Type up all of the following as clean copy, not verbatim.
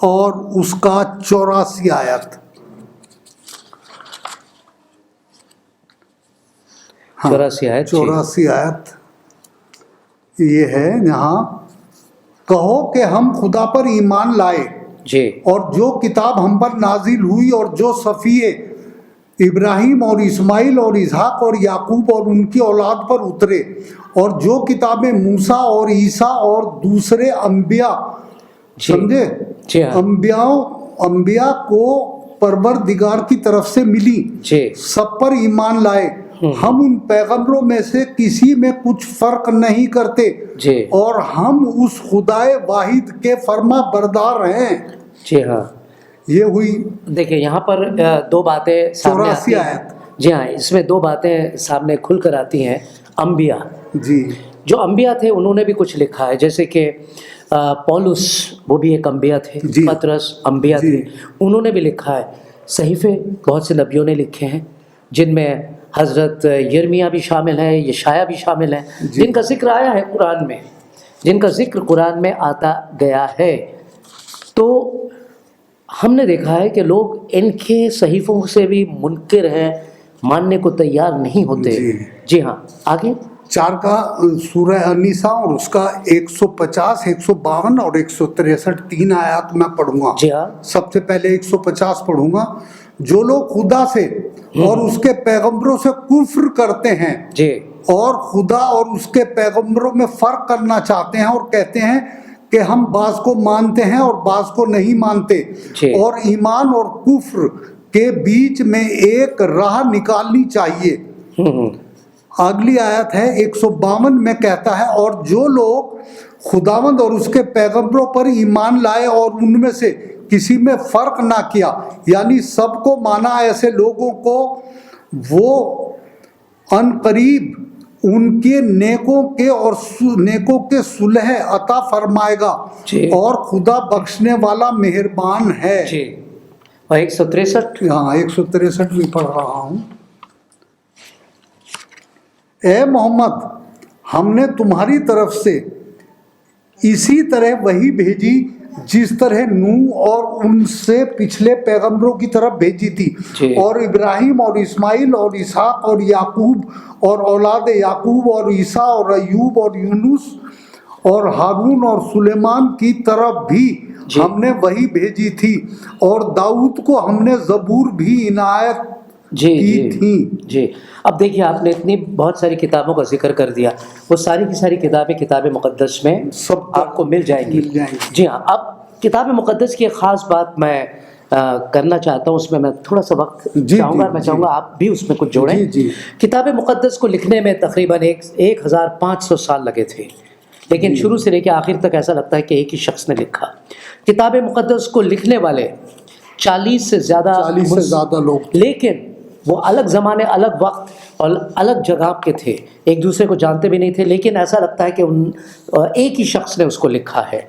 اور اس کا 84 آیت. 84 آیت. 84 آیت یہ ہے یہاں. کہو کہ ہم خدا پر ایمان لائے جی اور جو کتاب ہم پر نازل ہوئی اور جو صفیے ابراہیم اور اسماعیل اور اسحاق اور یعقوب اور ان کی اولاد پر اترے، اور جو کتابیں موسیٰ اور عیسیٰ اور دوسرے انبیاء، سمجھے، جی ہاں انبیاء کو پروردگار کی طرف سے ملی، جی سب پر ایمان لائے. ہم ان پیغمبروں میں سے کسی میں کچھ فرق نہیں کرتے، جی اور ہم اس خدائے واحد کے فرما بردار ہیں. جی ہاں. یہ ہوئی دیکھیں یہاں پر دو باتیں سامنے آتی 84 ہیں. آیت. جی ہاں، اس میں دو باتیں سامنے کھل کر آتی ہیں. انبیاء، جی جو انبیاء تھے انہوں نے بھی کچھ لکھا ہے، جیسے کہ پولس وہ بھی ایک انبیاء تھے، جی. پطرس انبیاء جی. تھے، انہوں نے بھی لکھا ہے. صحیفے بہت سے نبیوں نے لکھے ہیں، جن میں حضرت یرمیہ بھی شامل ہیں، یشعیاہ بھی شامل ہیں، جی. جن کا ذکر آیا ہے قرآن میں، جن کا ذکر قرآن میں آتا گیا ہے. تو ہم نے دیکھا ہے کہ لوگ ان کے صحیفوں سے بھی منکر ہیں، ماننے کو تیار نہیں ہوتے. جی. جی ہاں، آگے 4 کا سورہ النساء اور اس کا 150 152 اور 163 3 آیات میں پڑھوں گا. جی ہاں. سب سے پہلے 150 پڑھوں گا. جو لوگ خدا سے اور اس کے پیغمبروں سے کفر کرتے ہیں جی اور خدا اور اس کے پیغمبروں میں فرق کرنا چاہتے ہیں اور کہتے ہیں کہ ہم بعض کو مانتے ہیں اور بعض کو نہیں مانتے، جی. اور ایمان اور کفر کے بیچ میں ایک راہ نکالنی چاہیے. اگلی آیت ہے 152 میں کہتا ہے، اور جو لوگ خداوند اور اس کے پیغمبروں پر ایمان لائے اور ان میں سے کسی میں فرق نہ کیا، یعنی سب کو مانا، ایسے لوگوں کو وہ ان قریب ان کے نیکوں کے صلح عطا فرمائے گا. جی. اور خدا بخشنے والا مہربان ہے. جی. اور 163. ہاں 163 بھی پڑھ رہا ہوں. اے محمد، ہم نے تمہاری طرف سے اسی طرح وحی بھیجی جس طرح نوح اور ان سے پچھلے پیغمبروں کی طرف بھیجی تھی، جی. اور ابراہیم اور اسماعیل اور اسحاق اور یعقوب اور اولاد یعقوب اور عیسیٰ اور ایوب اور یونس اور ہارون اور سلیمان کی طرف بھی جی. ہم نے وحی بھیجی تھی، اور داؤد کو ہم نے زبور بھی عنایت جی کی تھی. جی. اب دیکھیے آپ نے اتنی بہت ساری کتابوں کا ذکر کر دیا، وہ ساری کی ساری کتابیں کتاب مقدس میں سب آپ کو مل جائیں گی. جی ہاں. اب کتاب مقدس کی ایک خاص بات میں کرنا چاہتا ہوں، اس میں تھوڑا سا وقت چاہوں گا، میں چاہوں گا آپ بھی اس میں کچھ جوڑیں. جی. کتاب مقدس کو لکھنے میں تقریباً 1500 سال لگے تھے، لیکن شروع سے لے کے آخر تک ایسا لگتا ہے کہ ایک ہی شخص نے لکھا. کتاب مقدس کو لکھنے والے 40 سے زیادہ لوگ، لیکن وہ الگ زمانے، الگ وقت اور الگ جگہ کے تھے، ایک دوسرے کو جانتے بھی نہیں تھے، لیکن ایسا لگتا ہے کہ ایک ہی شخص نے اس کو لکھا ہے.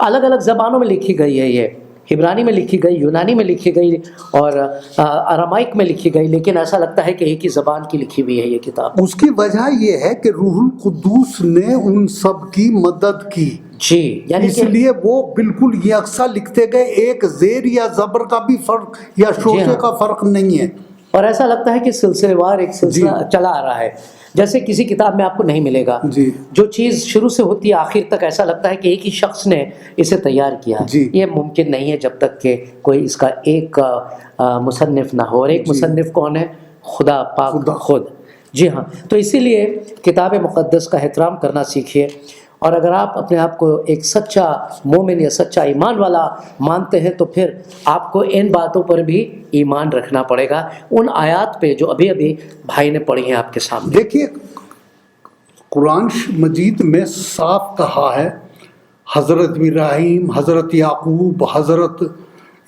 الگ الگ زبانوں میں لکھی گئی ہے، یہ عبرانی میں لکھی گئی، یونانی میں لکھی گئی اور ارامائک میں لکھی گئی، لیکن ایسا لگتا ہے کہ ایک ہی زبان کی لکھی ہوئی ہے یہ کتاب. اس کی وجہ یہ ہے کہ روح القدس نے ان سب کی مدد کی. جی، یعنی اس لیے وہ بالکل یکساں لکھتے گئے، ایک زیر یا زبر کا بھی فرق یا شوشے کا فرق نہیں ہے. اور ایسا لگتا ہے کہ سلسلے وار ایک سلسلہ چلا آ رہا ہے، جیسے کسی کتاب میں آپ کو نہیں ملے گا. جی. جو چیز شروع سے ہوتی ہے آخر تک ایسا لگتا ہے کہ ایک ہی شخص نے اسے تیار کیا. جی. یہ ممکن نہیں ہے جب تک کہ کوئی اس کا ایک مصنف نہ ہو، اور ایک مصنف کون ہے؟ خدا پاک خود. جی ہاں. تو اسی لیے کتاب مقدس کا احترام کرنا سیکھیے، اور اگر آپ اپنے آپ کو ایک سچا مومن یا سچا ایمان والا مانتے ہیں تو پھر آپ کو ان باتوں پر بھی ایمان رکھنا پڑے گا، ان آیات پہ جو ابھی بھائی نے پڑھی ہیں آپ کے سامنے. دیکھیے قرآن مجید میں صاف کہا ہے، حضرت ابراہیم، حضرت یعقوب، حضرت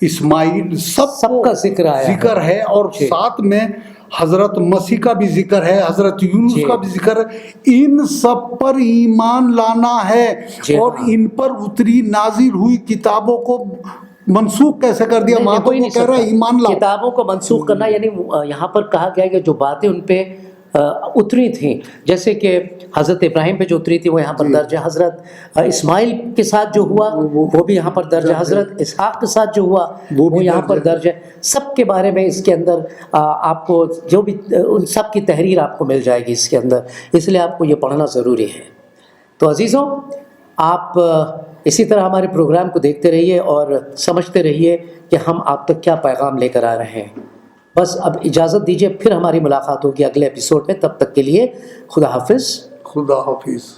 اسماعیل سب کا ذکر ہے، اور ساتھ میں حضرت مسیح کا بھی ذکر ہے، حضرت یونس کا بھی ذکر ہے. ان سب پر ایمان لانا ہے، اور ان پر اتری نازل ہوئی کتابوں کو منسوخ کیسے کر دیا؟ ماں تو کہہ رہا ہے ایمان لاؤ. کتابوں کو منسوخ کرنا یعنی یہاں پر کہا گیا ہے کہ جو باتیں ان پہ اتری تھیں، جیسے کہ حضرت ابراہیم پہ جو اتری تھی وہ یہاں پر درج ہے، حضرت اسماعیل کے ساتھ جو ہوا وہ بھی یہاں پر درج ہے، حضرت اسحاق کے ساتھ جو ہوا وہ یہاں پر درج ہے. سب کے بارے میں اس کے اندر آپ کو جو بھی ان سب کی تحریر آپ کو مل جائے گی اس کے اندر، اس لیے آپ کو یہ پڑھنا ضروری ہے. تو عزیزوں، آپ اسی طرح ہمارے پروگرام کو دیکھتے رہیے اور سمجھتے رہیے کہ ہم آپ تک کیا پیغام لے کر آ رہے ہیں. بس اب اجازت دیجیے، پھر ہماری ملاقات ہوگی اگلے ایپیسوڈ میں. تب تک کے لیے خدا حافظ. خدا حافظ.